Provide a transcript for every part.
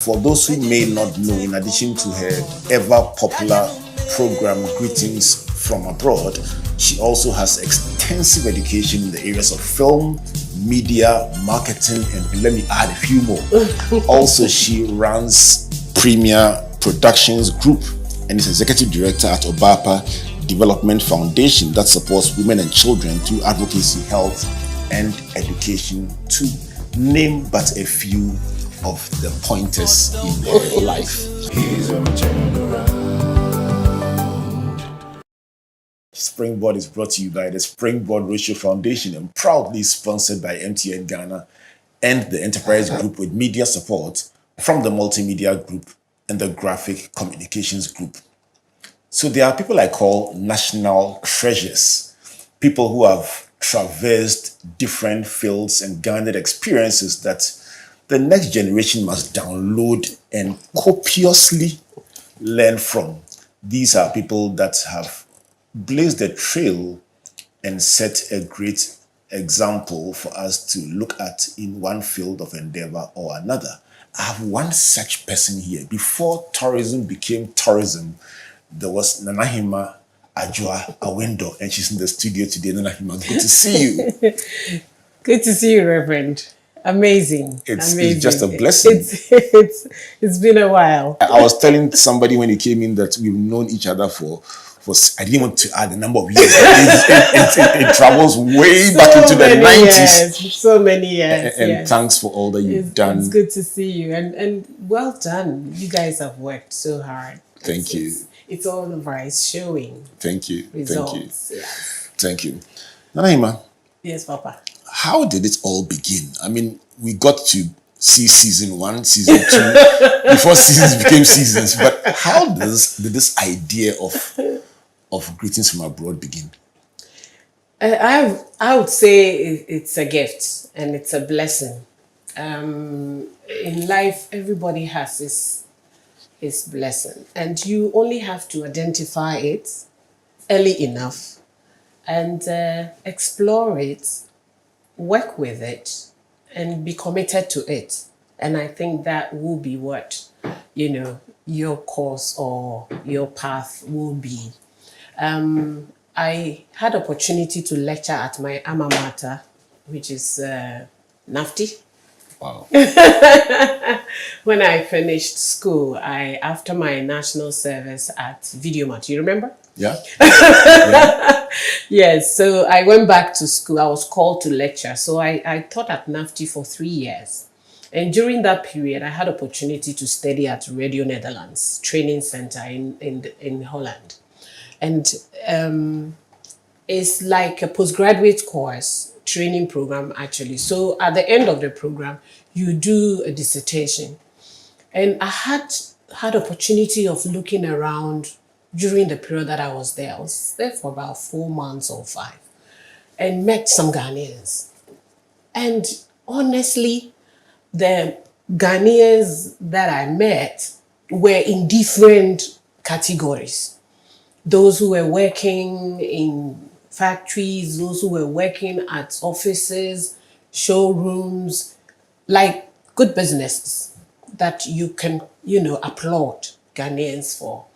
For those who may not know, in addition to her ever popular program Greetings from Abroad, she also has extensive education in the areas of film, media, marketing, and let me add a few more. Also, she runs Premier Productions Group and is executive director at Obaapa Development Foundation that supports women and children through advocacy, health, and education, to name but a few of the pointers in her life. Springboard is brought to you by the Springboard Ratio Foundation and proudly sponsored by MTN Ghana and the Enterprise Group, with media support from the Multimedia Group and the Graphic Communications Group. So there are people I call national treasures, people who have traversed different fields and garnered experiences that the next generation must download and copiously learn from. These are people that have blazed the trail and set a great example for us to look at in one field of endeavor or another. I have one such person here. Before tourism became tourism, there was Nanahemaa Adjoa Awindor, and she's in the studio today. Nanahemaa, good to see you. Good to see you, Reverend. Amazing. It's Amazing. just a blessing. It's been a while. I was telling somebody when he came in that we've known each other for I didn't want to add the number of years. It travels way back into the 90s. So many years. And thanks for all that you've done. It's good to see you. And well done. You guys have worked so hard. Thank you. It's all over. It's showing. Thank you. Results. Thank you. Yes. Thank you. Nanahemaa. Yes, Papa. How did it all begin? I mean, we got to see season 1, season 2, before seasons became seasons. But how did this idea of Greetings from Abroad begin? I would say it's a gift and it's a blessing. In life, everybody has his blessing, and you only have to identify it early enough and explore it, work with it, and be committed to it. And I think that will be what, your course or your path will be. I had opportunity to lecture at my alma mater, which is NAFTI. Wow. When I finished school, after my national service at Videomat, you remember? Yeah. Yes, so I went back to school. I was called to lecture. So I taught at NAFTI for 3 years. And during that period, I had opportunity to study at Radio Netherlands Training Center in Holland. And it's like a postgraduate course training program, actually. So at the end of the program, you do a dissertation. And I had opportunity of looking around during the period that I was there. I was there for about 4 months or 5 and met some Ghanaians. And honestly, the Ghanaians that I met were in different categories. Those who were working in factories, those who were working at offices, showrooms, like good businesses that you can, applaud Ghanaians for.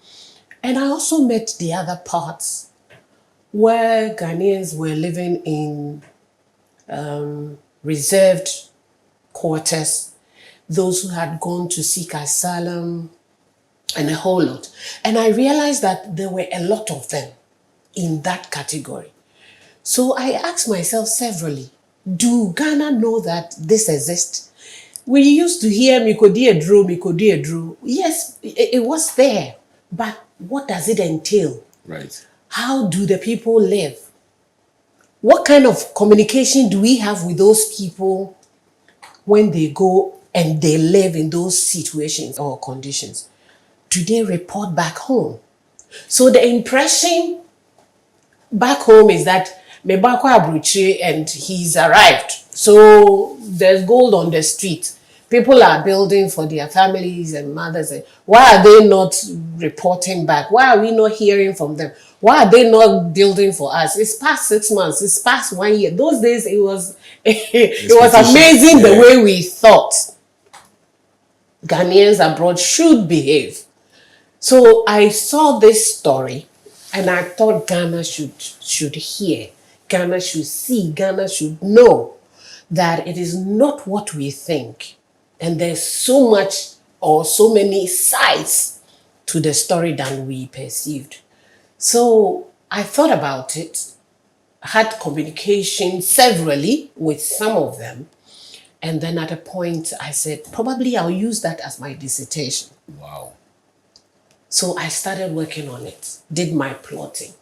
And I also met the other parts where Ghanaians were living in reserved quarters, those who had gone to seek asylum, and a whole lot. And I realized that there were a lot of them in that category. So I asked myself severally, do Ghana know that this exists? We used to hear Mikodi Edru. Yes, it was there. But what does it entail? Right. How do the people live? What kind of communication do we have with those people when they go and they live in those situations or conditions? Do they report back home? So the impression back home is that Mebako Abruchi and he's arrived. So there's gold on the street. People are building for their families and mothers. Why are they not reporting back? Why are we not hearing from them? Why are they not building for us? It's past 6 months. It's past 1 year. Those days it was amazing the way we thought. Ghanaians abroad should behave. So I saw this story and I thought Ghana should hear, Ghana should see, Ghana should know that it is not what we think. And there's so much or so many sides to the story than we perceived. So I thought about it, had communication severally with some of them. And then at a point I said, probably I'll use that as my dissertation. Wow. So I started working on it, did my plotting,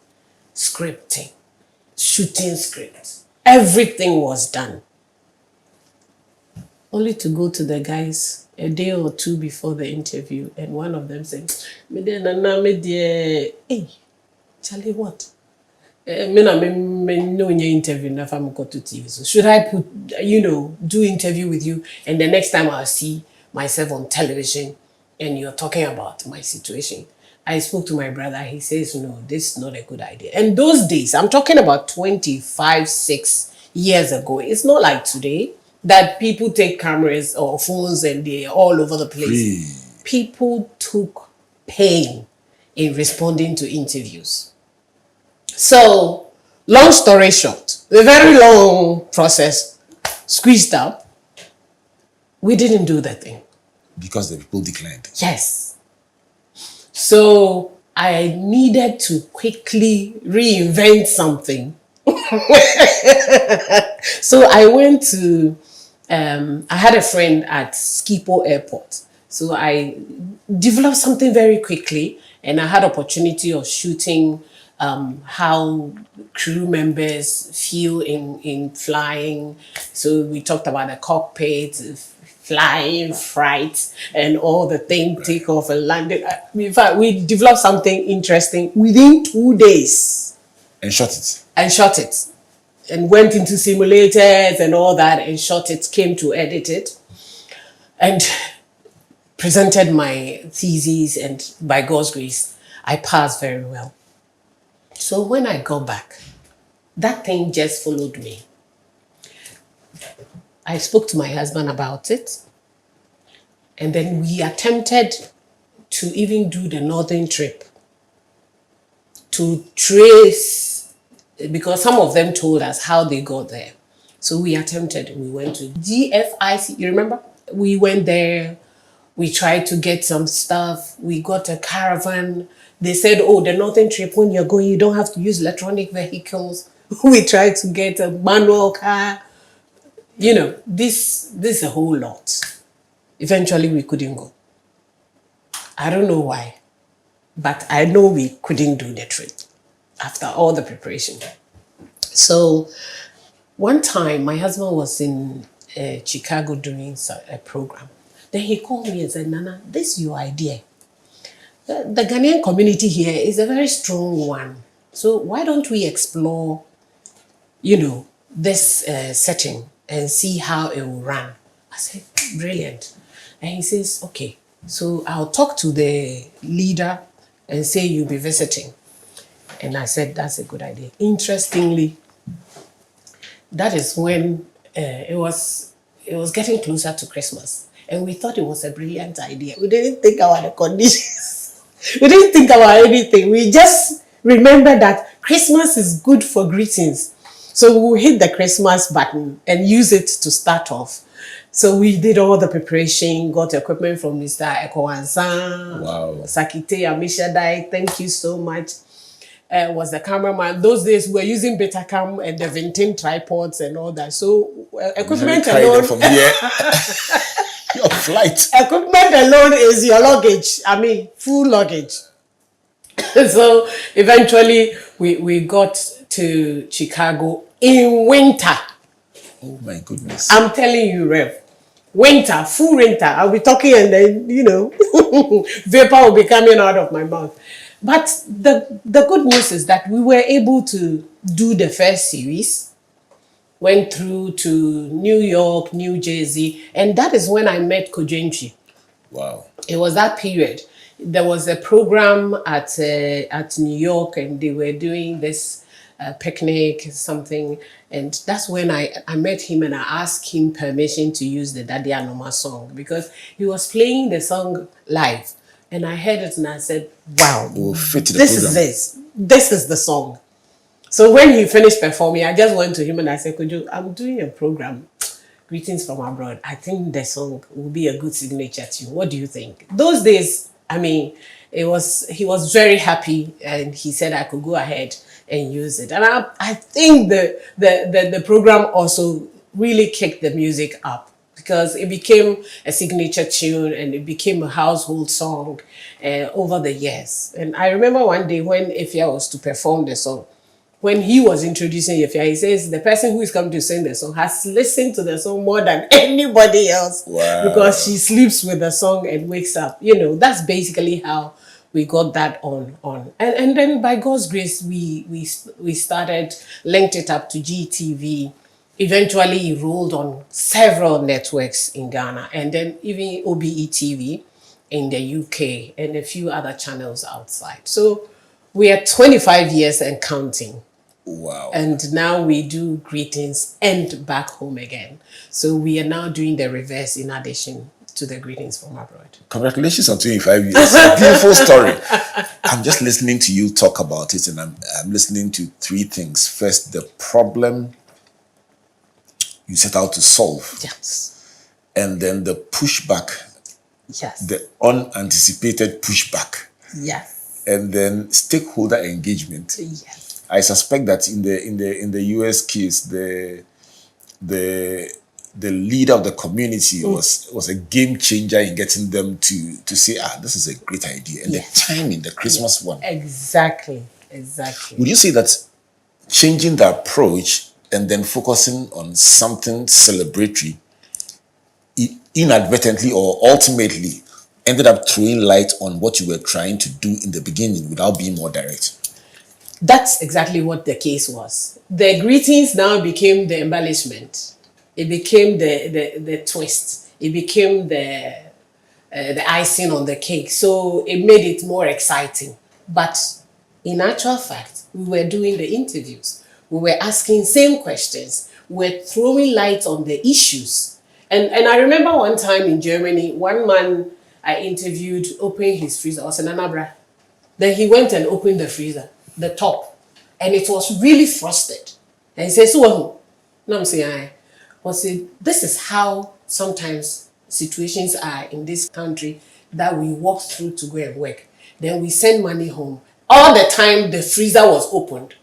scripting, shooting scripts. Everything was done. Only to go to the guys a day or two before the interview, and one of them said, hey, Charlie, what? No interview if I'm going to TV. So should I do interview with you, and the next time I'll see myself on television and you're talking about my situation? I spoke to my brother. He says, no, this is not a good idea. And those days, I'm talking about 6 years ago. It's not like today that people take cameras or phones and they're all over the place. People took pain in responding to interviews. So, long story short, a very long process, squeezed up. We didn't do that thing. Because the people declined. Yes. So I needed to quickly reinvent something. So I went to, I had a friend at Schiphol Airport. So I developed something very quickly, and I had opportunity of shooting how crew members feel in flying. So we talked about the cockpit, flying, fright, and all the things, take off and landing. In fact, we developed something interesting within 2 days. And shot it. And went into simulators and all that and shot it, came to edit it, and presented my thesis, and by God's grace, I passed very well. So when I got back, that thing just followed me. I spoke to my husband about it, and then we attempted to even do the northern trip to trace, because some of them told us how they got there. So we attempted, we went to GFIC, you remember? We went there, we tried to get some stuff, we got a caravan. They said, oh, the northern trip, when you're going, you don't have to use electronic vehicles. We tried to get a manual car. This is a whole lot. Eventually, we couldn't go. I don't know why, but I know we couldn't do the trip after all the preparation. So one time, my husband was in Chicago doing a program. Then he called me and said, Nana, this is your idea. The Ghanaian community here is a very strong one. So why don't we explore, this setting and see how it will run? I said, brilliant. And he says, okay, so I'll talk to the leader and say you'll be visiting. And I said, that's a good idea. Interestingly, that is when it was getting closer to Christmas. And we thought it was a brilliant idea. We didn't think about the conditions. We didn't think about anything. We just remembered that Christmas is good for greetings. So we'll hit the Christmas button and use it to start off. So we did all the preparation, got equipment from Mr. Ekowansan, Wow. Sakite Amishadai, thank you so much. Was the cameraman. Those days we were using Betacam and the Vintin tripods and all that. So equipment alone. From here. Your flight. Equipment alone is your luggage. I mean, full luggage. So eventually we got to Chicago in winter. Oh my goodness. I'm telling you, Rev. Winter, full winter. I'll be talking and then, vapor will be coming out of my mouth. But the good news is that we were able to do the first series, went through to New York, New Jersey, and that is when I met Kojentri. Wow. It was that period. There was a program at New York, and they were doing this a picnic, something. And that's when I met him and I asked him permission to use the Daddy Anoma song because he was playing the song live. And I heard it and I said, wow, Will fit the this program. is this. This is the song. So when he finished performing, I just went to him and I said, Kojo, I'm doing a program, Greetings from Abroad. I think the song will be a good signature tune. What do you think? Those days, I mean, he was very happy and he said I could go ahead and use it. And I think the program also really kicked the music up because it became a signature tune and it became a household song over the years. And I remember one day when Efia was to perform the song, when he was introducing Efia, he says the person who is coming to sing the song has listened to the song more than anybody else. Wow. Because she sleeps with the song and wakes up. That's basically how we got that on. And then by God's grace, we started, linked it up to GTV. Eventually, it rolled on several networks in Ghana and then even OBE TV in the UK and a few other channels outside. So we are 25 years and counting. Wow. And now we do greetings and back home again. So we are now doing the reverse in addition to the greetings from abroad. Congratulations on 25 years. Beautiful story. I'm just listening to you talk about it and I'm listening to three things. First, the problem you set out to solve. Yes. And then the pushback, Yes. the unanticipated pushback. Yes. And then stakeholder engagement. Yes. I suspect that in the US case, the leader of the community was a game changer in getting them to say, this is a great idea. And Yes. the timing, the Christmas one. Exactly. Would you say that changing the approach and then focusing on something celebratory inadvertently or ultimately ended up throwing light on what you were trying to do in the beginning without being more direct? That's exactly what the case was. The greetings now became the embellishment. It became the twist. It became the icing on the cake. So it made it more exciting. But in actual fact, we were doing the interviews. We were asking same questions. We were throwing light on the issues. And I remember one time in Germany, one man I interviewed opened his freezer. I was in Anabra. Then he went and opened the freezer, the top, and it was really frosted. And he says, "So, no, I'm saying, this is how sometimes situations are in this country that we walk through to go and work. Then we send money home. All the time the freezer was opened,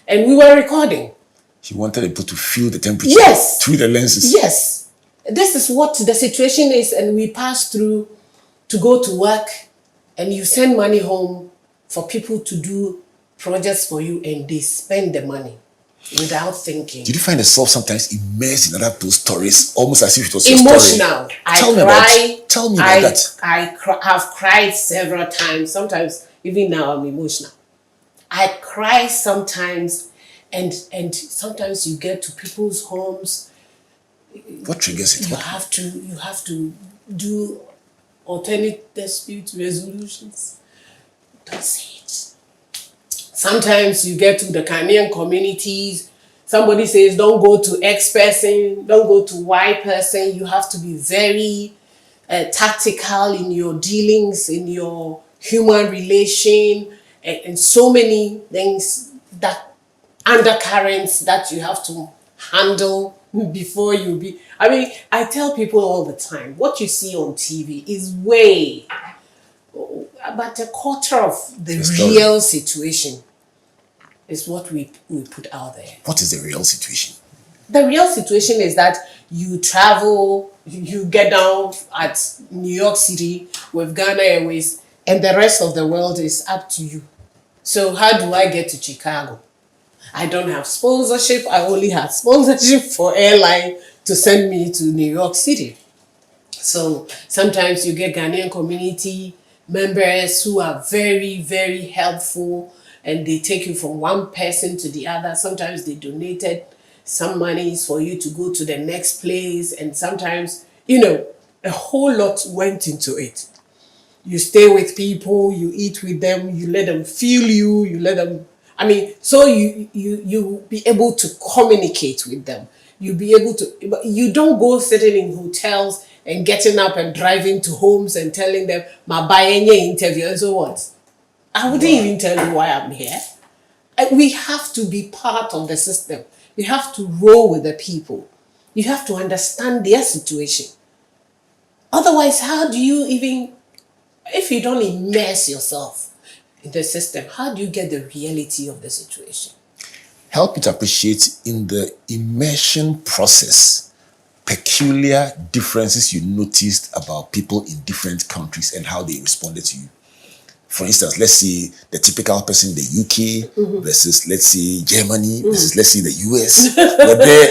and we were recording." He wanted people to feel the temperature Yes. through the lenses. Yes. This is what the situation is, and we pass through to go to work, and you send money home for people to do projects for you, and they spend the money without thinking. Did you find yourself sometimes immersed in other people's stories, almost as if it was Emotional. your story? Tell me about that. I have cried several times. Sometimes, even now, I'm emotional. I cry sometimes, and sometimes you get to people's homes. What triggers it? You have to do alternate dispute resolutions. Don't say it. Sometimes you get to the Ghanaian communities. Somebody says, don't go to X person, don't go to Y person. You have to be very tactical in your dealings, in your human relation, and so many things, that undercurrents that you have to handle before you be. I mean, I tell people all the time, what you see on TV is way about a quarter of the real situation is what we put out there. What is the real situation? The real situation is that you travel, you get down at New York City with Ghana Airways, and the rest of the world is up to you. So how do I get to Chicago? I don't have sponsorship. I only have sponsorship for airline to send me to New York City. So sometimes you get Ghanaian community members who are very, very helpful, and they take you from one person to the other. Sometimes they donated some monies for you to go to the next place, and sometimes, a whole lot went into it. You stay with people, you eat with them, you let them feel you, you let them I mean, so you be able to communicate with them. You be able to, but you don't go sitting in hotels and getting up and driving to homes and telling them, "My buying interview," and so what? I wouldn't even tell you why I'm here. We have to be part of the system. You have to roll with the people. You have to understand their situation. Otherwise, how do you even, if you don't immerse yourself in the system, how do you get the reality of the situation? Help you to appreciate in the immersion process peculiar differences you noticed about people in different countries and how they responded to you. For instance, let's say the typical person in the UK versus, let's say, Germany versus, let's say, the US.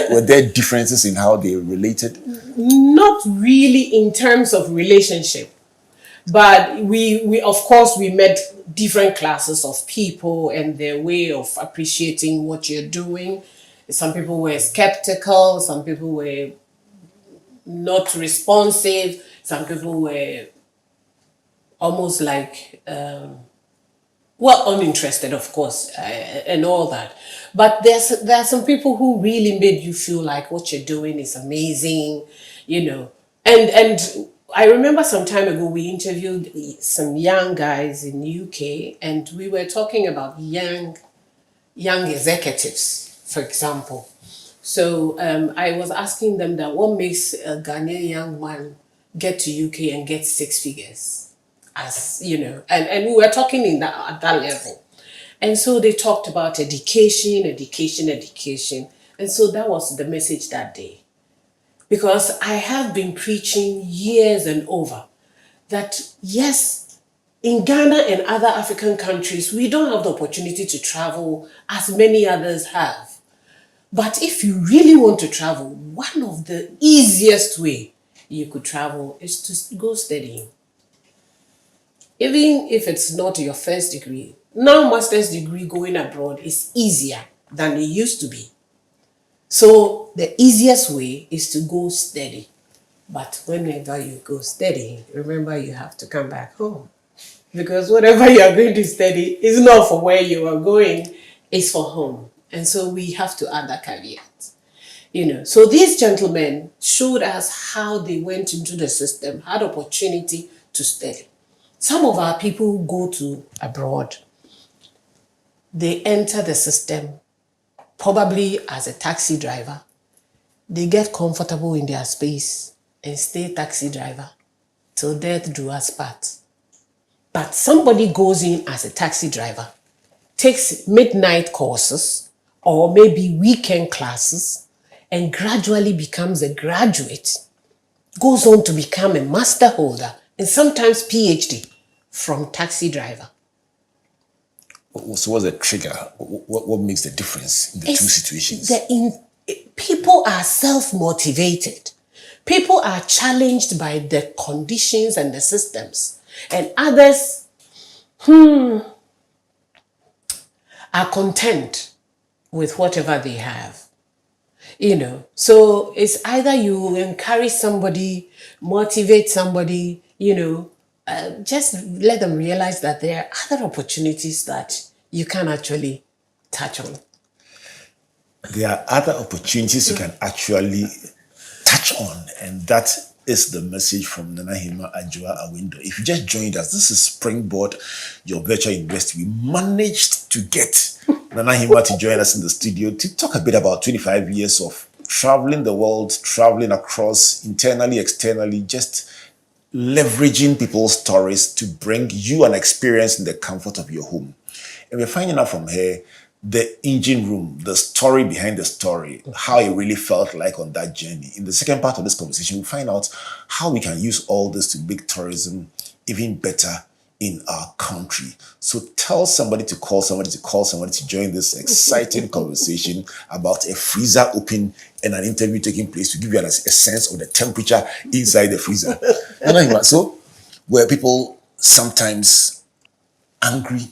Were there differences in how they related? Not really in terms of relationship, but we of course we met different classes of people and their way of appreciating what you're doing. Some people were skeptical, some people were not responsive, some people were almost like well, uninterested, of course, and all that. But there are some people who really made you feel like what you're doing is amazing, you know. And I remember some time ago we interviewed some young guys in UK, and we were talking about young executives, for example. So I was asking them that what makes a Ghanaian young man get to UK and get six figures, as you know, and we were talking in that at that level. And so they talked about education, education, education. And so that was the message that day. Because I have been preaching years and over that yes, in Ghana and other African countries, we don't have the opportunity to travel as many others have. But if you really want to travel, one of the easiest way you could travel is to go studying. Even if it's not your first degree, now master's degree going abroad is easier than it used to be. So the easiest way is to go steady. But whenever you go steady, remember you have to come back home. Because whatever you are going to study is not for where you are going, it's for home. And so we have to add that caveat. You know, so these gentlemen showed us how they went into the system, had opportunity to study. Some of our people who go to abroad, they enter the system probably as a taxi driver. They get comfortable in their space and stay taxi driver till death do us part. But somebody goes in as a taxi driver, takes midnight courses or maybe weekend classes, and gradually becomes a graduate, goes on to become a master holder and sometimes PhD from taxi driver. So what's the trigger? What makes the difference in the two situations? People are self-motivated. People are challenged by the conditions and the systems. And others are content with whatever they have. You know, so it's either you encourage somebody, motivate somebody, you know, just let them realize that there are other opportunities that you can actually touch on. There are other opportunities you can actually touch on, and that is the message from Nanahemaa Adjoa Awindor. If you just joined us, this is Springboard, your virtual university. We managed to get Nanahemaa to join us in the studio to talk a bit about 25 years of traveling the world, traveling across, internally, externally, just leveraging people's stories to bring you an experience in the comfort of your home. And we're finding out from her the engine room, the story behind the story, how it really felt like on that journey. In the second part of this conversation, we'll find out how we can use all this to make tourism even better in our country. So tell somebody to call somebody to call somebody to join this exciting conversation about a freezer open and an interview taking place to give you a sense of the temperature inside the freezer. So were people sometimes angry?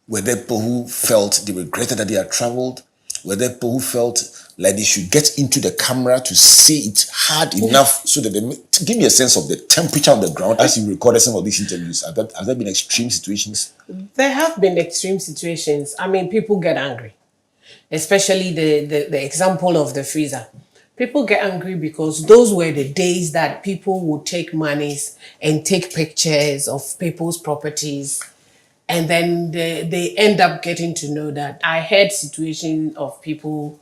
Were there people who felt they regretted that they had traveled? Were there people who felt like they should get into the camera to say it hard enough so that to give me a sense of the temperature on the ground as you recorded some of these interviews? Have there been extreme situations? There have been extreme situations. I mean, people get angry, especially the example of the freezer. People get angry because those were the days that people would take monies and take pictures of people's properties. And then they end up getting to know that. I heard situations of people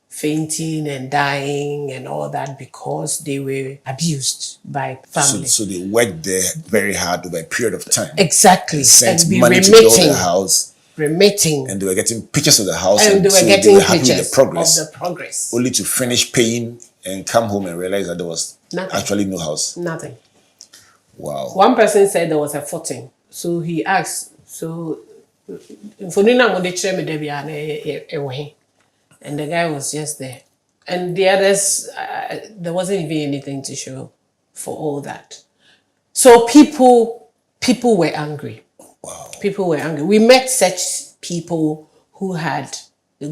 fainting and dying and all that because they were abused by family. So they worked there very hard over a period of time. Exactly. Sent And money to build the house. Remitting. And they were getting pictures of the house. And they were so getting they were happy pictures with the progress. of the progress. Only to finish paying and come home and realize that there was actually no house. Nothing. Wow. One person said there was a footing. So he asked, so and the guy was just there. And the others, there wasn't even anything to show for all that. So people were angry. Wow. People were angry. We met such people who had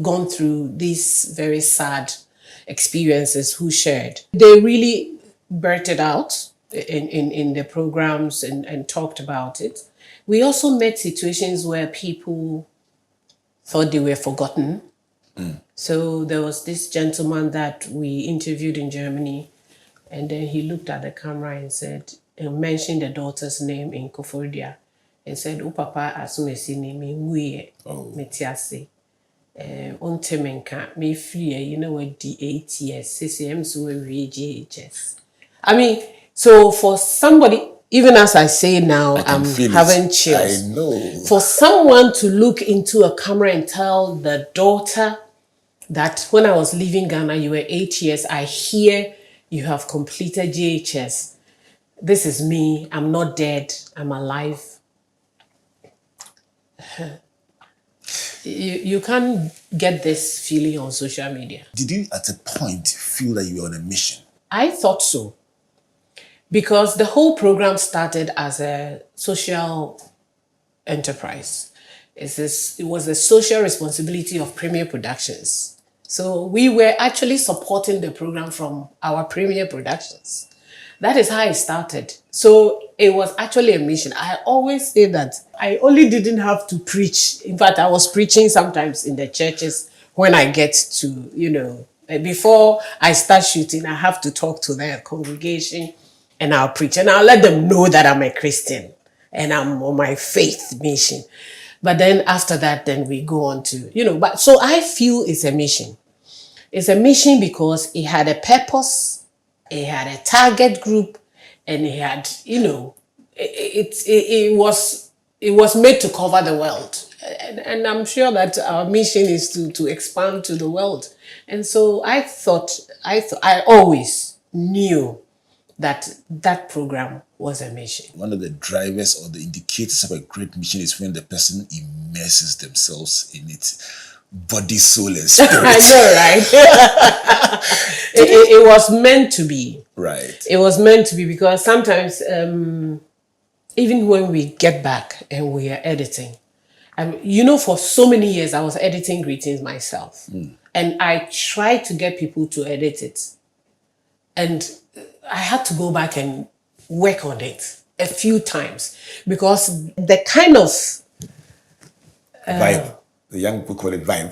gone through these very sad experiences who shared. They really burst it out in the programs and talked about it. We also met situations where people thought they were forgotten. So there was this gentleman that we interviewed in Germany, and then he looked at the camera and said, and mentioned the daughter's name in Koforidua, and said, "O papa asumesi ni me nguye metiase. Ontemenka me free, you know what the 8 years, CCM so we GHS." I mean, so for somebody, even as I say now, I'm having chills. I know. For someone to look into a camera and tell the daughter that when I was leaving Ghana, you were 8 years, I hear you have completed GHS. This is me. I'm not dead. I'm alive. You can't get this feeling on social media. Did you at a point feel that you were on a mission? I thought so. Because the whole program started as a social enterprise. It was the social responsibility of Premier Productions. So we were actually supporting the program from our Premier Productions. That is how it started. So it was actually a mission. I always say that I only didn't have to preach. In fact, I was preaching sometimes in the churches when I get to, before I start shooting, I have to talk to the congregation and I'll preach. And I'll let them know that I'm a Christian and I'm on my faith mission. But then after that, then we go on to, but so I feel it's a mission. It's a mission because it had a purpose, it had a target group, and it had, it was made to cover the world. And I'm sure that our mission is to expand to the world. And so I always knew that program was a mission. One of the drivers or the indicators of a great mission is when the person immerses themselves in it, body, soul, and spirit. I know, right? it was meant to be. Right. It was meant to be because sometimes, even when we get back and we are editing, for so many years I was editing greetings myself. And I tried to get people to edit it. And I had to go back and work on it a few times because the kind of vibe, the young people call it vibe.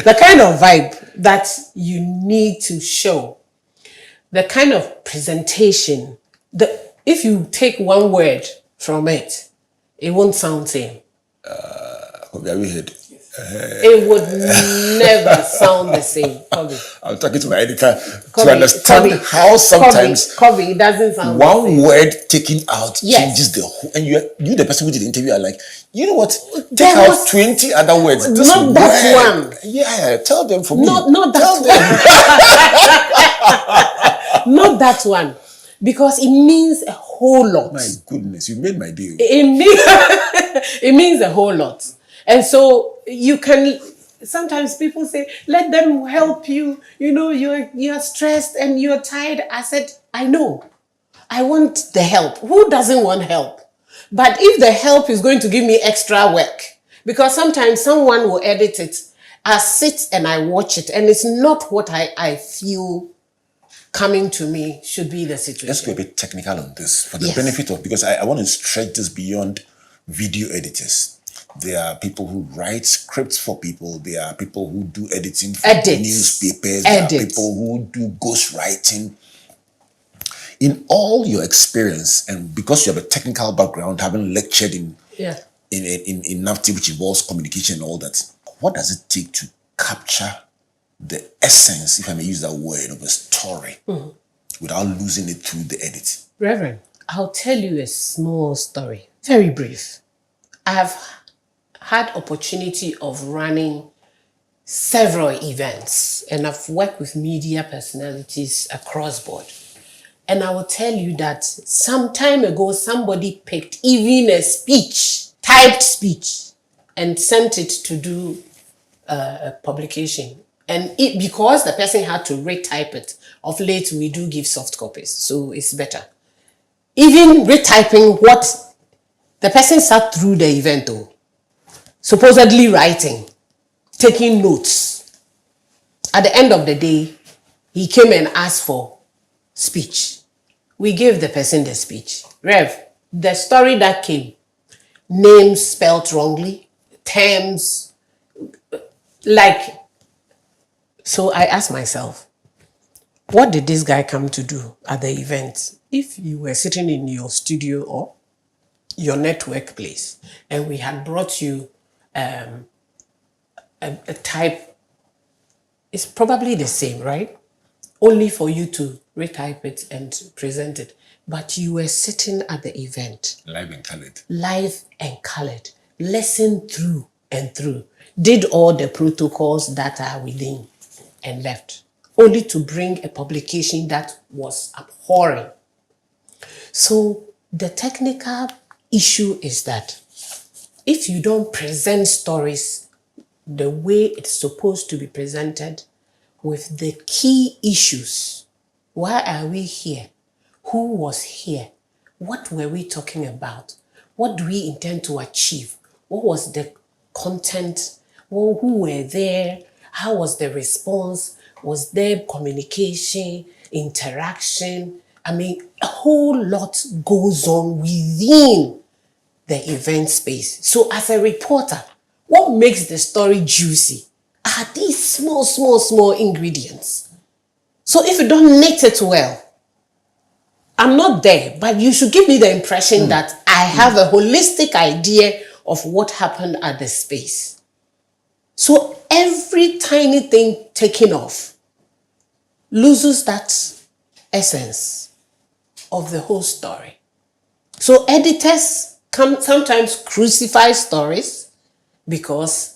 The kind of vibe that you need to show, the kind of presentation, if you take one word from it, it won't sound same. Have you heard? It would never sound the same. Kobe. I'm talking to my editor to understand how sometimes Kobe doesn't sound one word taken out changes the whole. And you, the person who did the interview, are like, you know what? Take out 20 other words. This not word, that one. Yeah, tell them for me. Not that one. Not that one. Because it means a whole lot. My goodness, you made my deal. It means a whole lot. And so you can, sometimes people say, let them help you. You're stressed and you're tired. I said, I know. I want the help. Who doesn't want help? But if the help is going to give me extra work, Because sometimes someone will edit it. I sit and I watch it, and it's not what I feel coming to me should be the situation. Let's go a bit technical on this for the Yes. benefit of, because I want to stretch this beyond video editors. There are people who write scripts for people. There are people who do editing for newspapers. There are people who do ghostwriting. In all your experience, and because you have a technical background, having lectured in NAFTI, which involves communication and all that, what does it take to capture the essence, if I may use that word, of a story without losing it through the edit? Reverend, I'll tell you a small story, very brief. I have had opportunity of running several events, and I've worked with media personalities across board. And I will tell you that some time ago, somebody picked even a speech, typed speech, and sent it to do a publication. And because the person had to retype it, of late we do give soft copies, so it's better. Even retyping what the person sat through the event, though, supposedly writing, taking notes. At the end of the day, he came and asked for speech. We gave the person the speech. Rev, the story that came, names spelt wrongly, terms, like, so I asked myself, what did this guy come to do at the event? If you were sitting in your studio or your network place and we had brought you a type, it's probably the same, right? Only for you to retype it and present it. But you were sitting at the event. Live and colored. Live and colored. Listened through and through. Did all the protocols that are within and left. Only to bring a publication that was abhorring. So the technical issue is that if you don't present stories the way it's supposed to be presented, with the key issues. Why are we here? Who was here? What were we talking about? What do we intend to achieve? What was the content? Well, who were there? How was the response? Was there communication, interaction? I mean, a whole lot goes on within the event space. So as a reporter, what makes the story juicy are these small ingredients. So if you don't knit it well, I'm not there, but you should give me the impression that I have a holistic idea of what happened at the space. So every tiny thing taken off loses that essence of the whole story. So editors can sometimes crucify stories because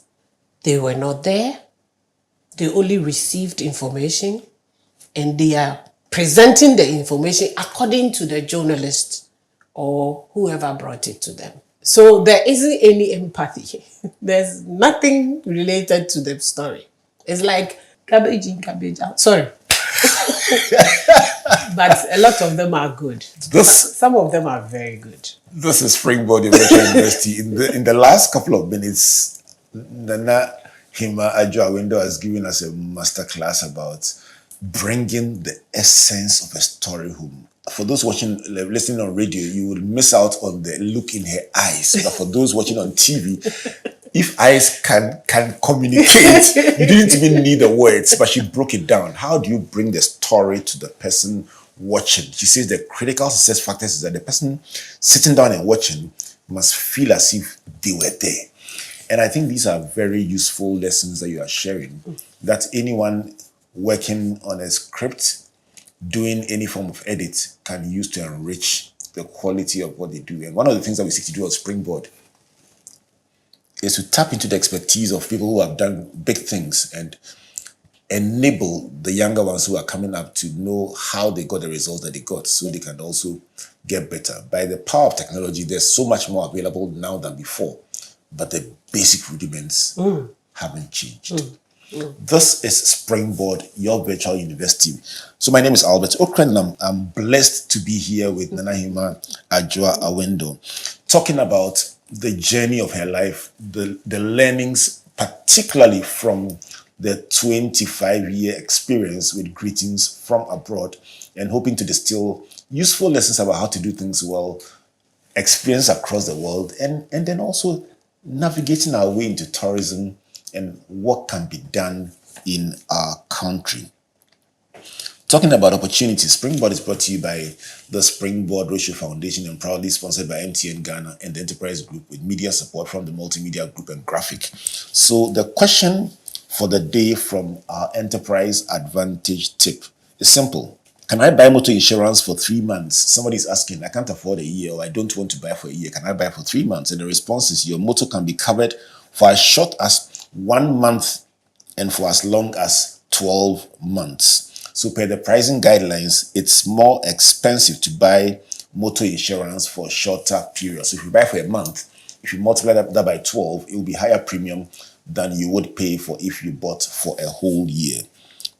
they were not there, they only received information, and they are presenting the information according to the journalist or whoever brought it to them. So there isn't any empathy. There's nothing related to the story. It's like cabbage in, cabbage out. Sorry. But a lot of them are good. Some of them are very good. This is Springboard University. In the last couple of minutes, Nanahemaa Adjoa Awindor has given us a masterclass about bringing the essence of a story home. For those listening on radio, you will miss out on the look in her eyes. But for those watching on TV, if eyes can communicate, you didn't even need the words, but she broke it down. How do you bring the story to the person watching? She says the critical success factors is that the person sitting down and watching must feel as if they were there. And I think these are very useful lessons that you are sharing, that anyone working on a script, doing any form of edit, can use to enrich the quality of what they do. And one of the things that we seek to do on Springboard is to tap into the expertise of people who have done big things and enable the younger ones who are coming up to know how they got the results that they got, so they can also get better. By the power of technology, there's so much more available now than before, but the basic rudiments haven't changed. This is Springboard, your virtual university. So my name is Albert Ocran, and I'm blessed to be here with Nanahemaa Adjoa Awindor, talking about the journey of her life, the learnings, particularly from the 25-year experience with Greetings from Abroad, and hoping to distill useful lessons about how to do things well, experience across the world, and then also navigating our way into tourism and what can be done in our country. Talking about opportunities, Springboard is brought to you by the Springboard Roadshow Foundation and proudly sponsored by MTN Ghana and the Enterprise Group with media support from the Multimedia Group and Graphic. So the question for the day from our Enterprise Advantage tip is simple. Can I buy motor insurance for 3 months? Somebody's asking, I can't afford a year, or I don't want to buy for a year. Can I buy for 3 months? And the response is your motor can be covered for as short as 1 month and for as long as 12 months. So per the pricing guidelines, it's more expensive to buy motor insurance for a shorter period. So if you buy for a month, if you multiply that by 12, it will be higher premium than you would pay for if you bought for a whole year.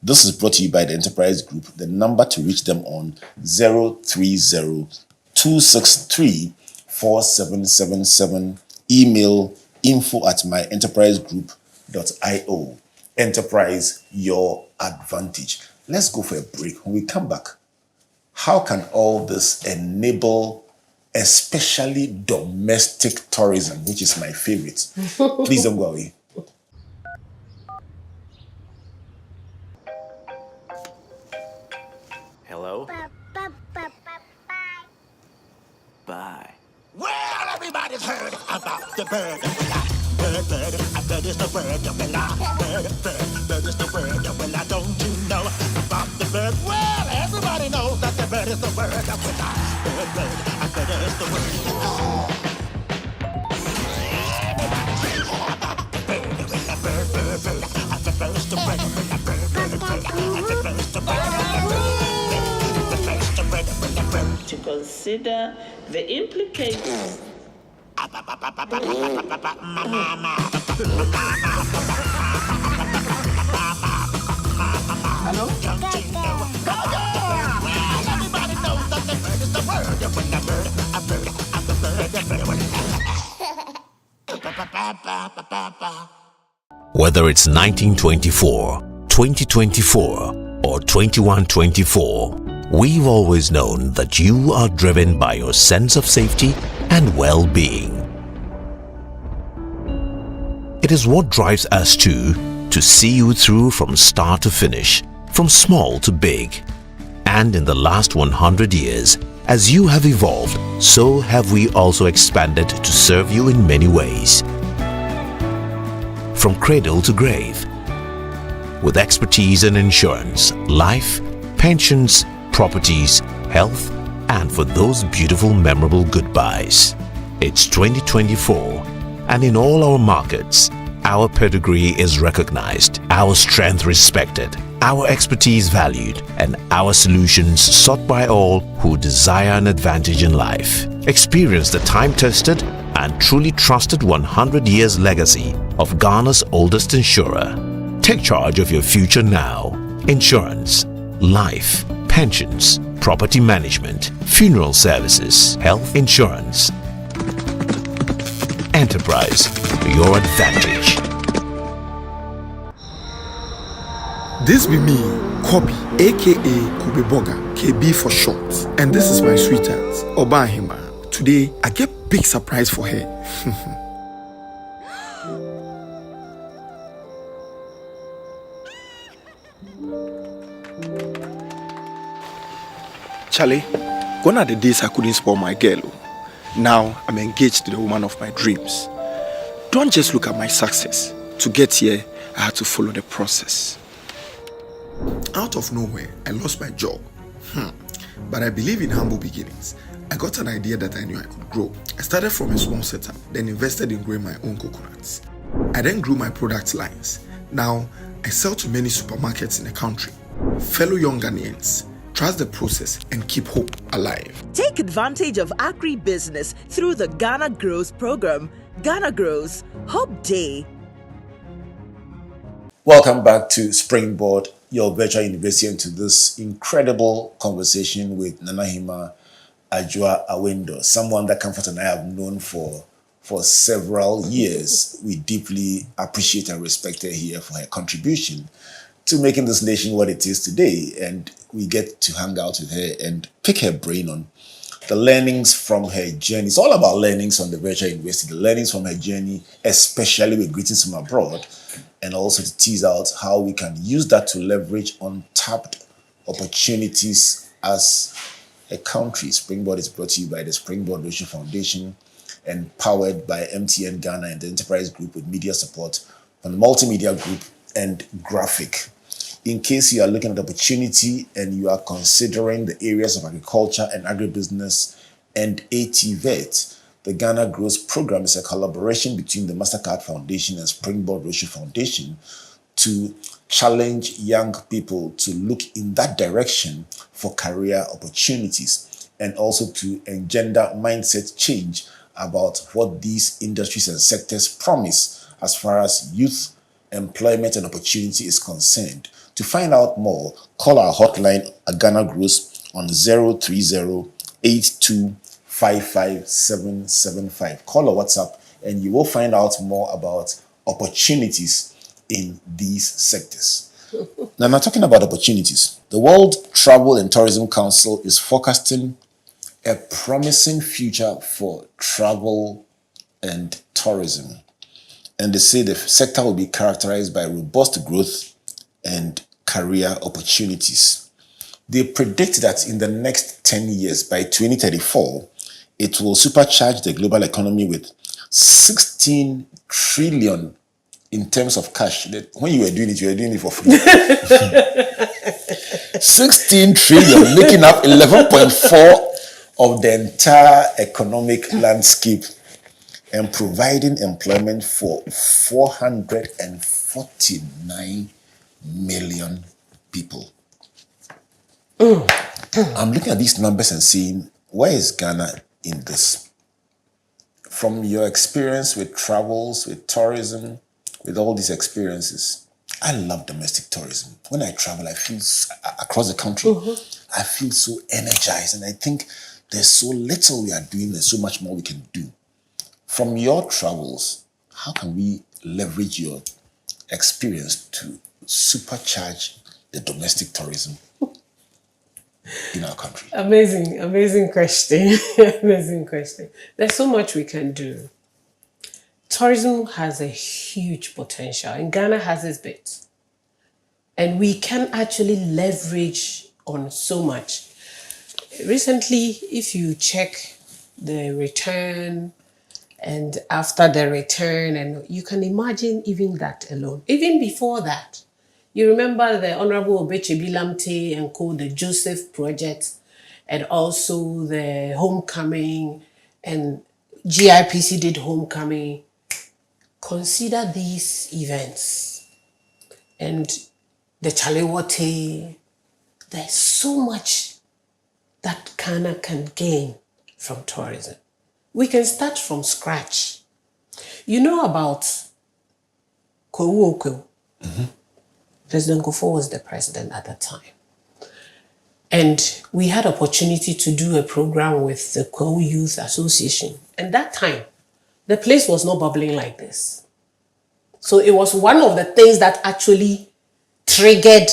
This is brought to you by the Enterprise Group. The number to reach them on 030-263-4777. Email info@myenterprisegroup.io. Enterprise, your advantage. Let's go for a break. When we come back, how can all this enable especially domestic tourism, which is my favorite? Please don't go away. Hello? Bye. Well, everybody's heard about the bird. Bird, I bet it's the bird. Bird is the bird. Don't you know about the bird? Well, everybody knows that the bird is the bird. Bird, I bet it's the bird. To consider the implications. Hello? Everybody knows that the bird is the bird. Whether it's 1924, 2024, or 2124, we've always known that you are driven by your sense of safety and well-being. It is what drives us to see you through from start to finish, from small to big. And in the last 100 years, as you have evolved, so have we also expanded to serve you in many ways. From cradle to grave, with expertise in insurance, life, pensions, properties, health, and for those beautiful memorable goodbyes. It's 2024, and in all our markets, our pedigree is recognized, our strength respected, our expertise valued, and our solutions sought by all who desire an advantage in life. Experience the time-tested and truly trusted 100 years legacy of Ghana's oldest insurer. Take charge of your future now. Insurance, life, pensions, property management, funeral services, health insurance. Enterprise, your advantage. This be me, Kobe, aka Kobe Boga, KB for short. And this is my sweetheart, Nanahemaa. Today, I get big surprise for her. Charlie, gone are the days I couldn't spoil my girl. Now I'm engaged to the woman of my dreams. Don't just look at my success. To get here, I had to follow the process. Out of nowhere, I lost my job. But I believe in humble beginnings. I got an idea that I knew I could grow. I started from a small setup, then invested in growing my own coconuts. I then grew my product lines. Now, I sell to many supermarkets in the country. Fellow young Ghanaians, trust the process and keep hope alive. Take advantage of agri-business through the Ghana Grows program. Ghana Grows, Hope Day. Welcome back to Springboard, your virtual university, and to this incredible conversation with Nanahemaa Adjoa Awindor, someone that Comfort and I have known for for several years. We deeply appreciate and respect her here for her contribution to making this nation what it is today. And we get to hang out with her and pick her brain on the learnings from her journey. It's all about learnings on the virtual university, the learnings from her journey, especially with greetings from abroad, and also to tease out how we can use that to leverage untapped opportunities as a country. Springboard is brought to you by the Springboard Ratio Foundation and powered by MTN Ghana and the Enterprise Group with media support from the Multimedia Group and Graphic. In case you are looking at opportunity and you are considering the areas of agriculture and agribusiness and ATVET, the Ghana Grows Program is a collaboration between the MasterCard Foundation and Springboard Ratio Foundation to challenge young people to look in that direction for career opportunities and also to engender mindset change about what these industries and sectors promise as far as youth employment and opportunity is concerned. To find out more, call our hotline at Ghana Grows on 030-8255-775. Call or WhatsApp and you will find out more about opportunities in these sectors. Now, I'm talking about opportunities. The World Travel and Tourism Council is forecasting a promising future for travel and tourism. And they say the sector will be characterized by robust growth and career opportunities. They predict that in the next 10 years, by 2034, it will supercharge the global economy with 16 trillion in terms of cash. When you were doing it for free. 16 trillion, making up 11.4 of the entire economic landscape and providing employment for 449 million people. I'm looking at these numbers and seeing, where is Ghana in this? From your experience with travels, with tourism, with all these experiences, I love domestic tourism. When I travel, I feel across the country, I feel so energized, and I think there's so little we are doing, there's so much more we can do. From your travels, how can we leverage your experience to supercharge the domestic tourism in our country? Amazing question. Amazing question. There's so much we can do. Tourism has a huge potential, and Ghana has its bit. And we can actually leverage on so much. Recently, if you check the return and after the return, and you can imagine even that alone. Even before that, you remember the Honorable Obeche Bilamte and co, the Joseph Project, and also the homecoming, and GIPC did homecoming. Consider these events and the Chalewote. There's so much that Ghana can gain from tourism. We can start from scratch. You know about Kwewu. President Kufuor was the president at that time. And we had opportunity to do a program with the Kwewu Youth Association. And that time, the place was not bubbling like this. So it was one of the things that actually triggered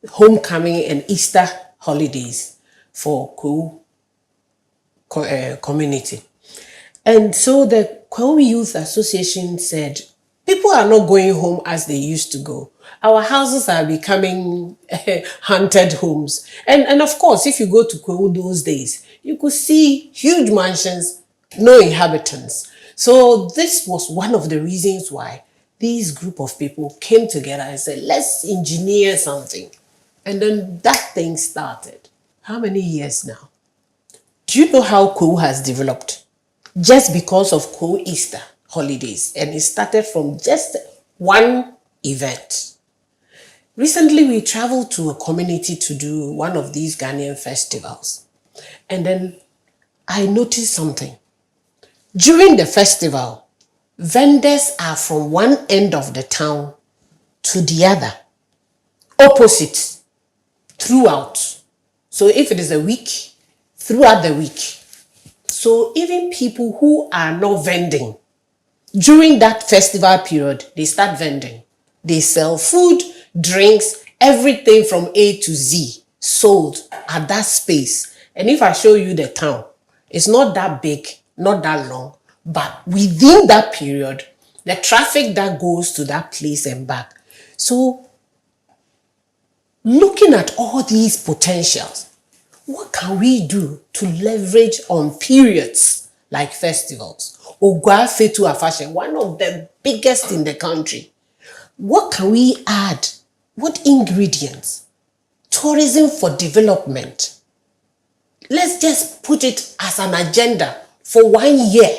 homecoming and Easter holidays for Kwewu community. And so the Kwewu Youth Association said, people are not going home as they used to go. Our houses are becoming haunted homes. And of course, if you go to Kwewu those days, you could see huge mansions, no inhabitants. So this was one of the reasons why these group of people came together and said, let's engineer something. And then that thing started. How many years now? Do you know how Kwewu has developed? Just because of Kwewu Easter holidays. And it started from just one event. Recently, we traveled to a community to do one of these Ghanaian festivals. And then I noticed something. During the festival, vendors are from one end of the town to the other, opposite, throughout. So if it is a week, throughout the week. So even people who are not vending, during that festival period, they start vending. They sell food, drinks, everything from A to Z sold at that space. And if I show you the town, it's not that big, not that long, but within that period, the traffic that goes to that place and back. So looking at all these potentials, what can we do to leverage on periods like festivals? Ogwa Fetu Afashe, one of the biggest in the country. What can we add? What ingredients? Tourism for development. Let's just put it as an agenda for 1 year.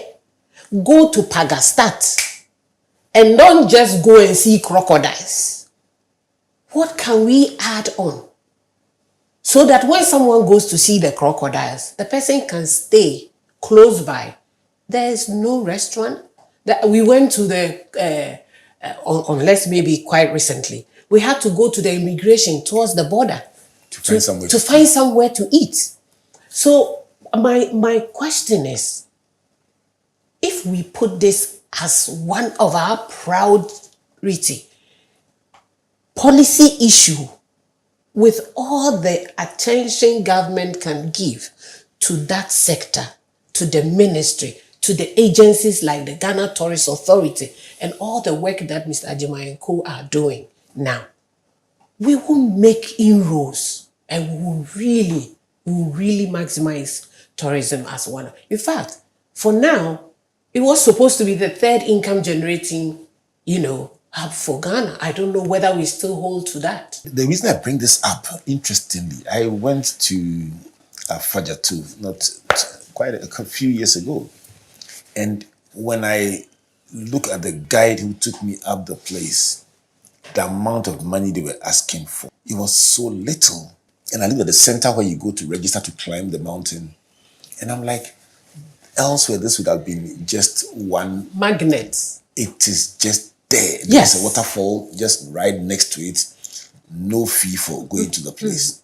Go to Pagastat and don't just go and see crocodiles. What can we add on? So that when someone goes to see the crocodiles, the person can stay close by. There is no restaurant. We went to the, unless maybe quite recently, we had to go to the immigration towards the border to find somewhere to eat. So my question is, if we put this as one of our priority policy issue, with all the attention government can give to that sector, to the ministry, to the agencies like the Ghana Tourist Authority, and all the work that Mr. Ajima and Co are doing now, we will make inroads and we will really maximize tourism as one. In fact, for now, it was supposed to be the third income generating, hub for Ghana. I don't know whether we still hold to that. The reason I bring this up, interestingly, I went to Faja too, not quite a few years ago. And when I look at the guide who took me up the place, the amount of money they were asking for, it was so little. And I look at the center where you go to register to climb the mountain. And I'm like, elsewhere, this would have been just one magnet. It is just there. Yes. There's a waterfall just right next to it. No fee for going to the place.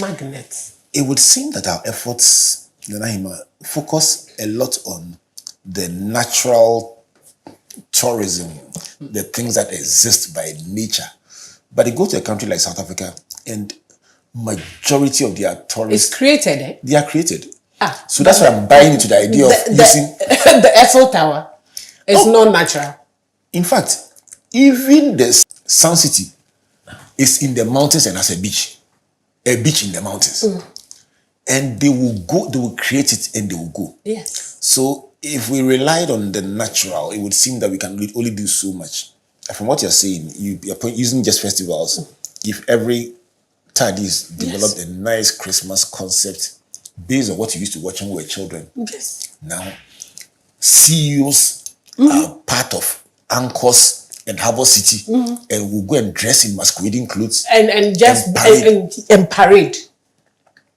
Magnets. It would seem that our efforts, Nanahemaa, focus a lot on the natural tourism, the things that exist by nature. But you go to a country like South Africa, and majority of their tourists... It's created, eh? They are created. So that's why I'm buying into the idea of using... The Eiffel Tower is not natural. In fact, even the Sun City is in the mountains and has a beach in the mountains. And they will create it and they will go. Yes. So if we relied on the natural, it would seem that we can only do so much. And from what you're saying, you're using just festivals. If every Tadis developed a nice Christmas concept based on what you used to watch when we were children. Yes. Now, CEOs are part of anchors and Harbour City, and we'll go and dress in masquerading clothes and just parade.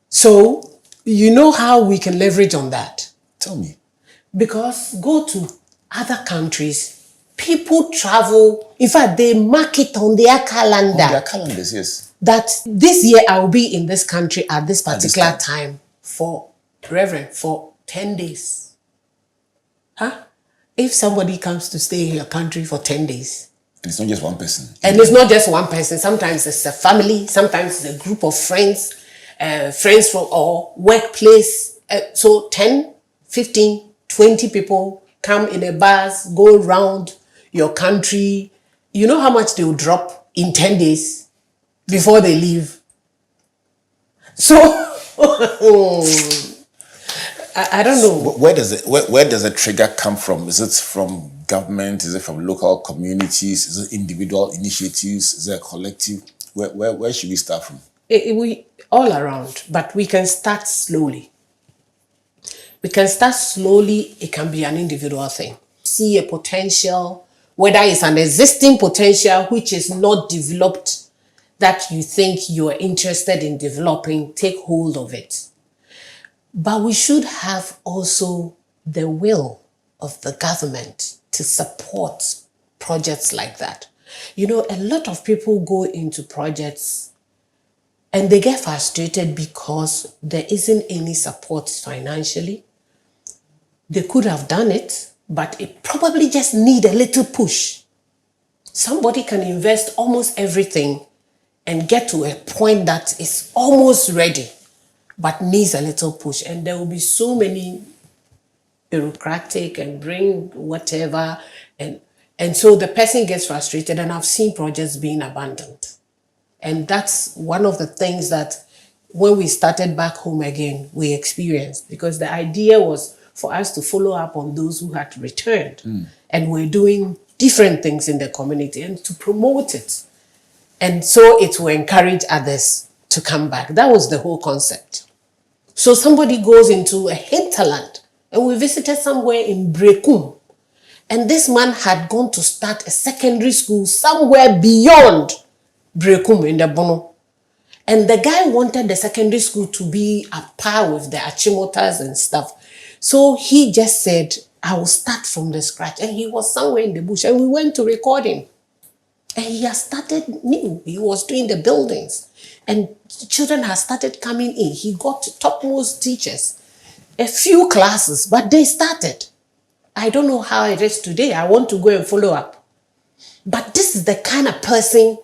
So you know how we can leverage on that? Tell me. Because go to other countries, people travel. In fact, they mark it on their calendar. On their calendars, yes. That this year I will be in this country at this particular time for 10 days. Huh? If somebody comes to stay in your country for 10 days. And it's not just one person. And it's not just one person. Sometimes it's a family. Sometimes it's a group of friends. Friends from our workplace. So 10, 15, 20 people come in a bus, go around your country. You know how much they will drop in 10 days before they leave? So... I don't know. Where does the trigger come from? Is it from government? Is it from local communities? Is it individual initiatives? Is it a collective? Where should we start from? We all around, but we can start slowly. It can be an individual thing. See a potential, whether it's an existing potential which is not developed, that you think you are interested in developing, take hold of it. But we should have also the will of the government to support projects like that. A lot of people go into projects and they get frustrated because there isn't any support financially. They could have done it, but it probably just need a little push. Somebody can invest almost everything and get to a point that is almost ready, but needs a little push. And there will be so many bureaucratic and bring whatever, and so the person gets frustrated, and I've seen projects being abandoned. And that's one of the things that when we started back home again, we experienced, because the idea was for us to follow up on those who had returned and were doing different things in the community and to promote it. And so it will encourage others to come back. That was the whole concept. So somebody goes into a hinterland, and we visited somewhere in Brekum. And this man had gone to start a secondary school somewhere beyond Brekum in the Bono. And the guy wanted the secondary school to be at par with the Achimotas and stuff. So he just said, I will start from the scratch. And he was somewhere in the bush, and we went to record him. And he has started new. He was doing the buildings. And children have started coming in. He got topmost teachers. A few classes, but they started. I don't know how it is today. I want to go and follow up. But this is the kind of person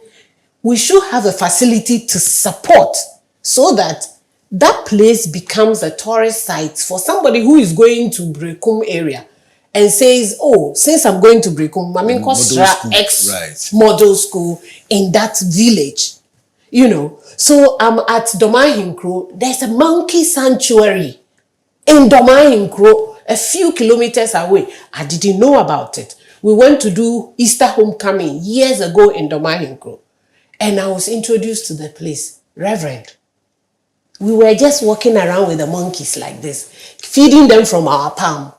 we should have a facility to support, so that that place becomes a tourist site for somebody who is going to Brekum area and says, oh, since I'm going to Brekum, Mamin Kostra X right. model school in that village. You know, so I'm at Domahinkro. There's a monkey sanctuary in Domahinkro, a few kilometers away. I didn't know about it. We went to do Easter homecoming years ago in Domahinkro, and I was introduced to the place. Reverend, we were just walking around with the monkeys like this, feeding them from our palm.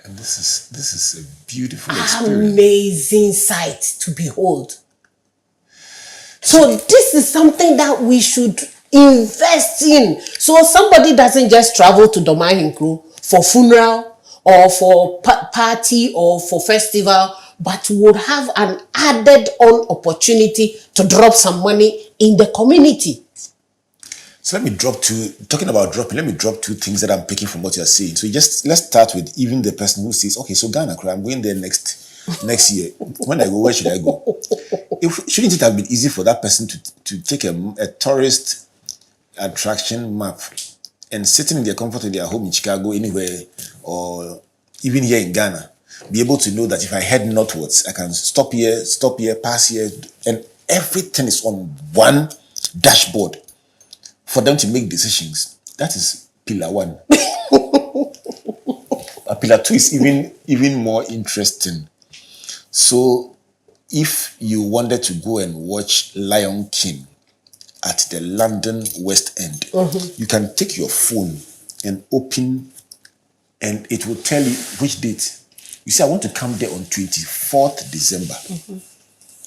And this is a beautiful experience. Amazing sight to behold. So this is something that we should invest in. So somebody doesn't just travel to Domahinkro for funeral or for party or for festival, but would have an added on opportunity to drop some money in the community. So let me drop let me drop two things that I'm picking from what you're saying. So let's start with even the person who says, okay, so Ghana, I'm going there next year. When I go, where should I go? Shouldn't it have been easy for that person to take a tourist attraction map and sitting in their comfort of their home in Chicago, anywhere, or even here in Ghana, be able to know that if I head northwards, I can stop here, pass here, and everything is on one dashboard for them to make decisions. That is pillar one. Pillar two is even more interesting. So if you wanted to go and watch Lion King at the London West End, you can take your phone and open, and it will tell you which date. You say, I want to come there on 24th December.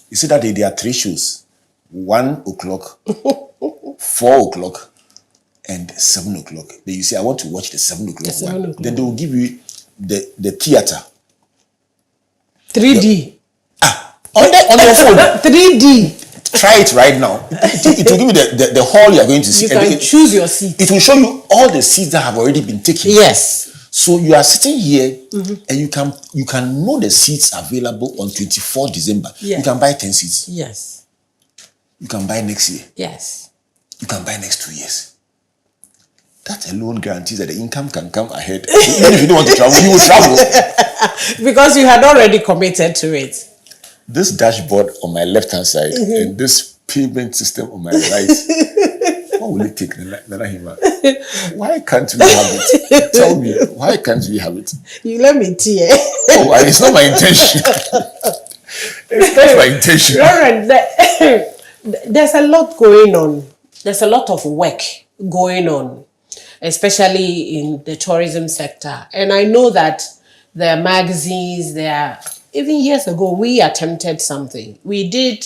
You see that day there are 3 shows. 1 o'clock, 4 o'clock, and 7 o'clock. Then you say, I want to watch the 7 o'clock one. Then they will give you the theater. 3D. On your phone. 3D. Try it right now. It will give you the hall you are going to see. You can choose your seat. It will show you all the seats that have already been taken. Yes. So you are sitting here and you can know the seats available on 24 December. Yes. You can buy 10 seats. Yes. You can buy next year. Yes. You can buy next 2 years. That alone guarantees that the income can come ahead. Even if you don't want to travel, you will travel. Because you had already committed to it. This dashboard on my left-hand side and this payment system on my right, what will it take, Nanahemaa? Why can't we have it? Tell me, why can't we have it? You let me tear. Oh, it's not my intention. It's not my intention. Lauren, there's a lot going on. There's a lot of work going on, especially in the tourism sector. And I know that there are magazines, even years ago, we attempted something. We did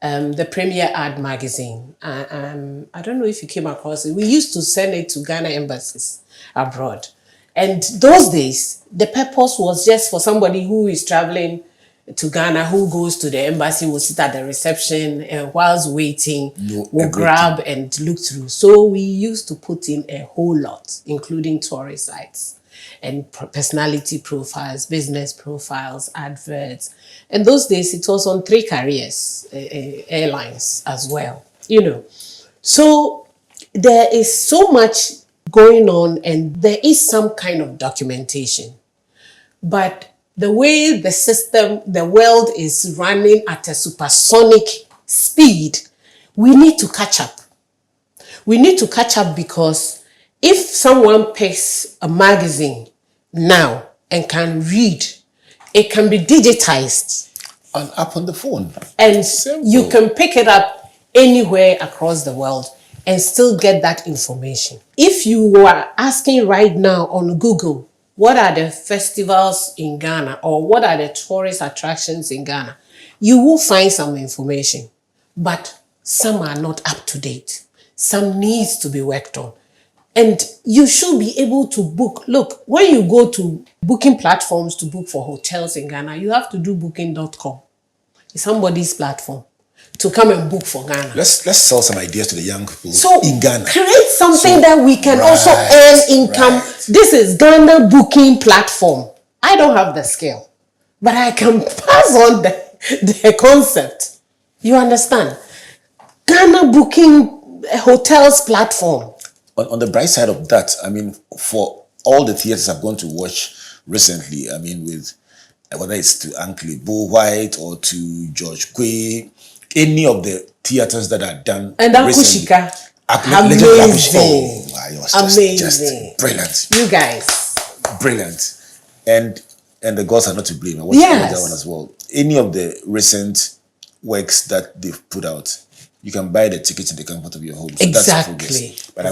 the Premier Ad magazine. I don't know if you came across it. We used to send it to Ghana embassies abroad. And those days, the purpose was just for somebody who is traveling to Ghana, who goes to the embassy, will sit at the reception, and whilst waiting, will grab and look through. So we used to put in a whole lot, including tourist sites. and personality profiles, business profiles, adverts. And those days it was on 3 carriers, airlines as well, you know. So there is so much going on and there is some kind of documentation. But the way the system, the world is running at a supersonic speed, we need to catch up. We need to catch up because if someone picks a magazine now and can read, it can be digitized. An app on the phone. And Simple. you can pick it up anywhere across the world and still get that information. If you are asking right now on Google, what are the festivals in Ghana or what are the tourist attractions in Ghana, you will find some information, but some are not up to date. Some needs to be worked on. And you should be able to book. Look, when you go to booking platforms to book for hotels in Ghana, you have to do booking.com. It's somebody's platform to come and book for Ghana. Let's sell some ideas to the young people So in Ghana. create something that we can also Right, earn income. right. This is Ghana booking platform. I don't have the skill, but I can pass on the concept. You understand? Ghana booking hotels platform. On the bright side of that, I mean, for all the theaters I've gone to watch recently, I mean, with whether it's to Uncle Bo White or to George Quay, any of the theaters that are done And recently. Akushika. Legend of Akushika. Amazing. Oh, wow, it was Amazing. just brilliant. You guys. Brilliant. And the gods are not to blame. I watched Yes. that one as well. Any of the recent works that they've put out, you can buy the ticket in the comfort of your home. So That's Exactly. progress. But I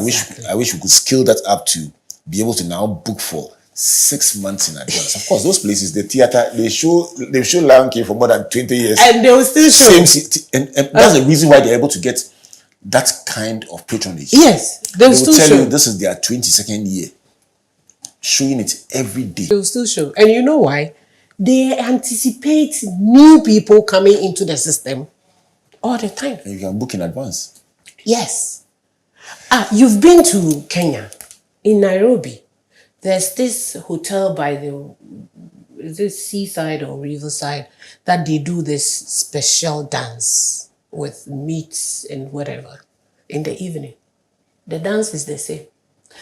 wish we could scale that up to be able to now book for 6 months in advance. Of course, those places, the theater, they show Lion King for more than 20 years. And they will still show. Same city, and that's the reason why they're able to get that kind of patronage. Yes, they They will will still tell show. you this is their 22nd year, showing it every day. They will still show. And you know why? They anticipate new people coming into the system all the time. And you can book in advance. Yes. You've been to Kenya, in Nairobi. There's this hotel by is it seaside or riverside that they do this special dance with meats and whatever in the evening. The dance is the same.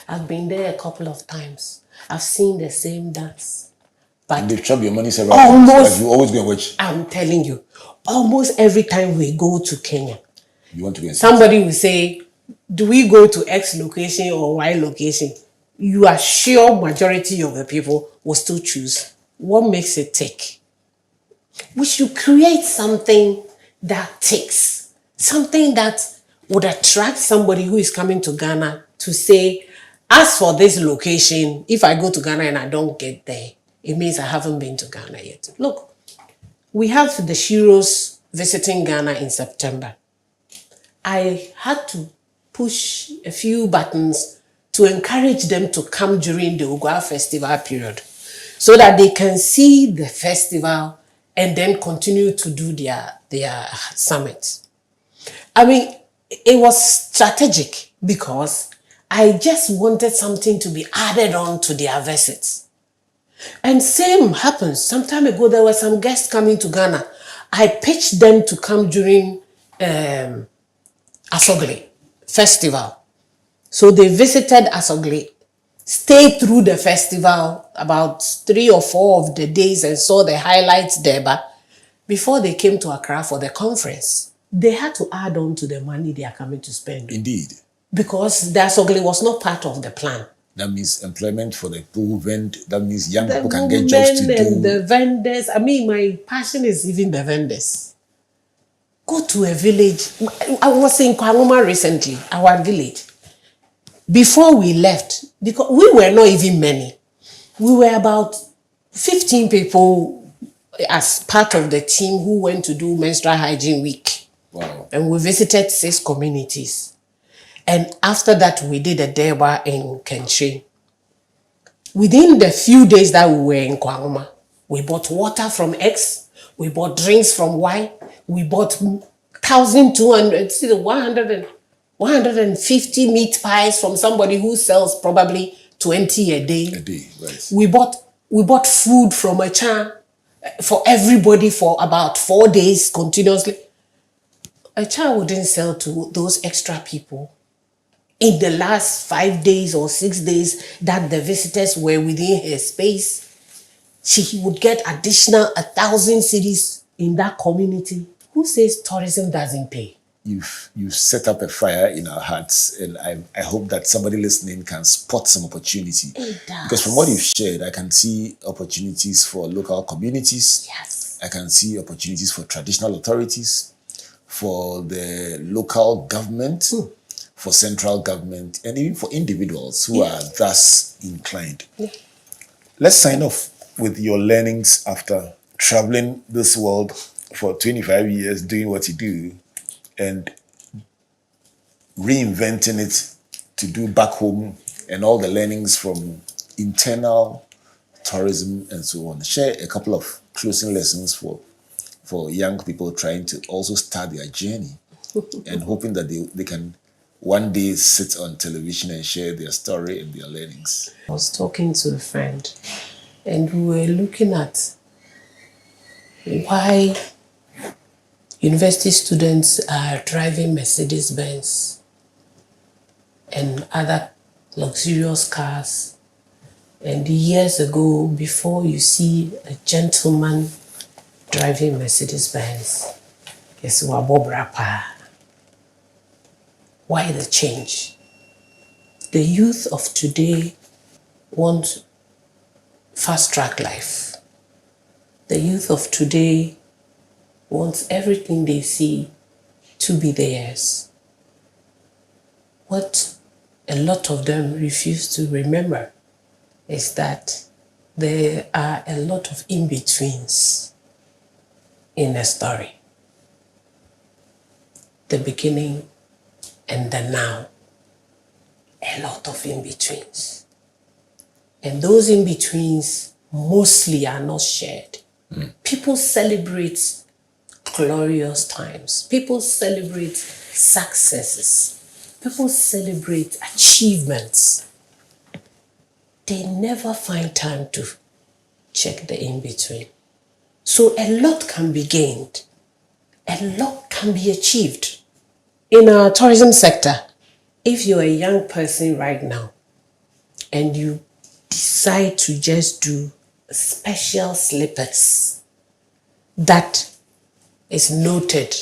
I've been there a couple of times. I've seen the same dance. And But they've chopped your money several times. Like you always go and watch. I'm telling you, almost every time we go to Kenya, You want to go and see. somebody will say, do we go to X location or Y location? You are sure majority of the people will still choose what makes it tick. We should create something that ticks, something that would attract somebody who is coming to Ghana to say, as for this location, if I go to Ghana and I don't get there, it means I haven't been to Ghana yet. Look, we have the Shiros visiting Ghana in September. I had to push a few buttons to encourage them to come during the Ogwa festival period so that they can see the festival and then continue to do their summit. I mean, it was strategic because I just wanted something to be added on to their visits. And same happens. Some time ago, there were some guests coming to Ghana. I pitched them to come during Asogli festival. So they visited Asogli, stayed through the festival about 3 or 4 of the days and saw the highlights there. But before they came to Accra for the conference, they had to add on to the money they are coming to spend. Indeed. Because the Asogli was not part of the plan. That means employment for the people who vend. That means young The people can get jobs to women and do. the vendors. I mean, my passion is even the vendors. Go to a village. I was in Kwangoma recently, our village. Before we left, because we were not even many, we were about 15 people as part of the team who went to do menstrual hygiene week. Wow. And we visited 6 communities. And after that, we did a Deba in Kenche. Within the few days that we were in Kwangoma, we bought water from X, we bought drinks from Y, we bought 1,200, 150 meat pies from somebody who sells probably 20 a day. A day, right. We bought food from a child for everybody for about 4 days continuously. A child wouldn't sell to those extra people in the last 5 days or 6 days that the visitors were within her space. She would get additional 1,000 cedis in that community. Who says tourism doesn't pay? You've set up a fire in our hearts, and I hope that somebody listening can spot some opportunity. It does. Because from what you've shared, I can see opportunities for local communities. Yes. I can see opportunities for traditional authorities, for the local government, for central government, and even for individuals who are thus inclined. Yeah. Let's sign off with your learnings after traveling this world for 25 years, doing what you do, and reinventing it to do back home, and all the learnings from internal tourism and so on. Share a couple of closing lessons for young people trying to also start their journey and hoping that they can one day sit on television and share their story and their learnings. I was talking to a friend and we were looking at why university students are driving Mercedes-Benz and other luxurious cars. And years ago, before you see a gentleman driving Mercedes-Benz, it's Wabobrapa. Why the change? The youth of today want fast-track life. The youth of today wants everything they see to be theirs. What a lot of them refuse to remember is that there are a lot of in-betweens in a story. The beginning and the now. A lot of in-betweens. And those in-betweens mostly are not shared. People celebrate glorious times. People celebrate successes. People celebrate achievements. They never find time to check the in-between. So a lot can be gained. A lot can be achieved. In our tourism sector, if you're a young person right now and you decide to just do special slippers that is noted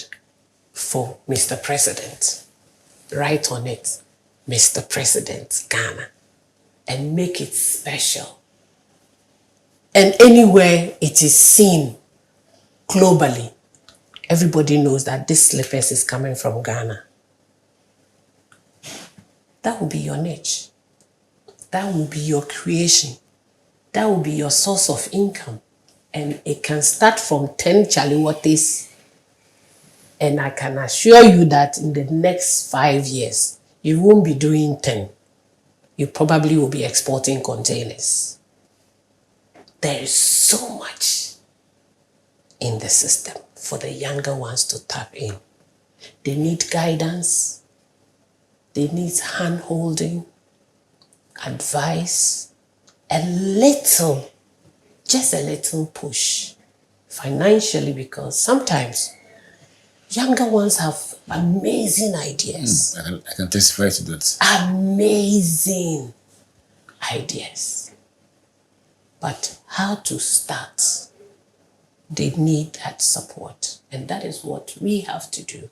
for Mr. President, write on it, Mr. President, Ghana, and make it special. And anywhere it is seen globally, everybody knows that this slippers is coming from Ghana. That will be your niche. That will be your creation. That will be your source of income. And it can start from 10 chaliwates. And I can assure you that in the next 5 years, you won't be doing 10. You probably will be exporting containers. There is so much in the system for the younger ones to tap in. They need guidance. They need hand-holding, advice, just a little push financially, because sometimes younger ones have amazing ideas. I can testify to that. Amazing ideas. But how to start? They need that support. And that is what we have to do.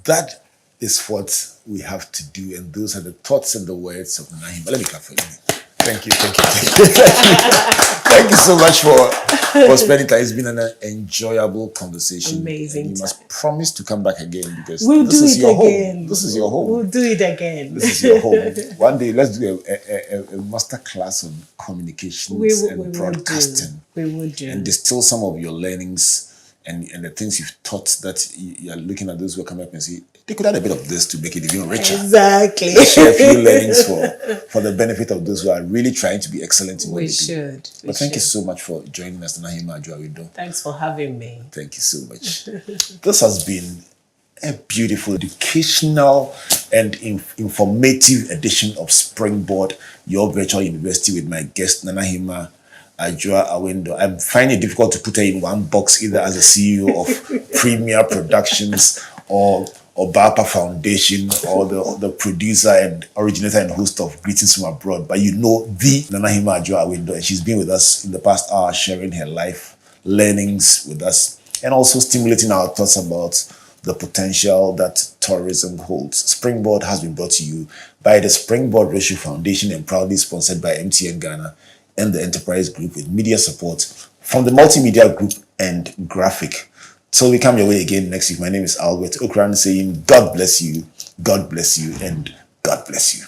That is what we have to do. And those are the thoughts and the words of Nanahemaa. Let me clap for you. Thank you. Thank you so much for spending time. It's been an enjoyable conversation. Amazing. And you must promise to come back again, because We'll this do is it your again. home. This is your home. We'll do it again. This is your home. One day, let's do a master class on communications and broadcasting. We will do. And distill some of your learnings and the things you've taught, that you are looking at those who are coming up and say, they could add a bit of this to make it even richer. Exactly. Share a few learnings for the benefit of those who are really trying to be excellent in what they do. But thank you so much for joining us, Nanahemaa Adjoa Awindor. Thanks for having me. Thank you so much. This has been a beautiful educational and informative edition of Springboard, your virtual university, with my guest Nanahemaa Adjoa Awindor. I'm finding it difficult to put her in one box, either as a CEO of Premier Productions or Obaapa Foundation, or the producer and originator and host of Greetings from Abroad. But you know the Nanahemaa Adjoa Awindor, and she's been with us in the past hour, sharing her life learnings with us and also stimulating our thoughts about the potential that tourism holds. Springboard has been brought to you by the Springboard Ratio Foundation and proudly sponsored by MTN Ghana and the Enterprise Group, with media support from the Multimedia Group and Graphic. Till we come your way again next week, my name is Albert Ocran, saying God bless you, and God bless you.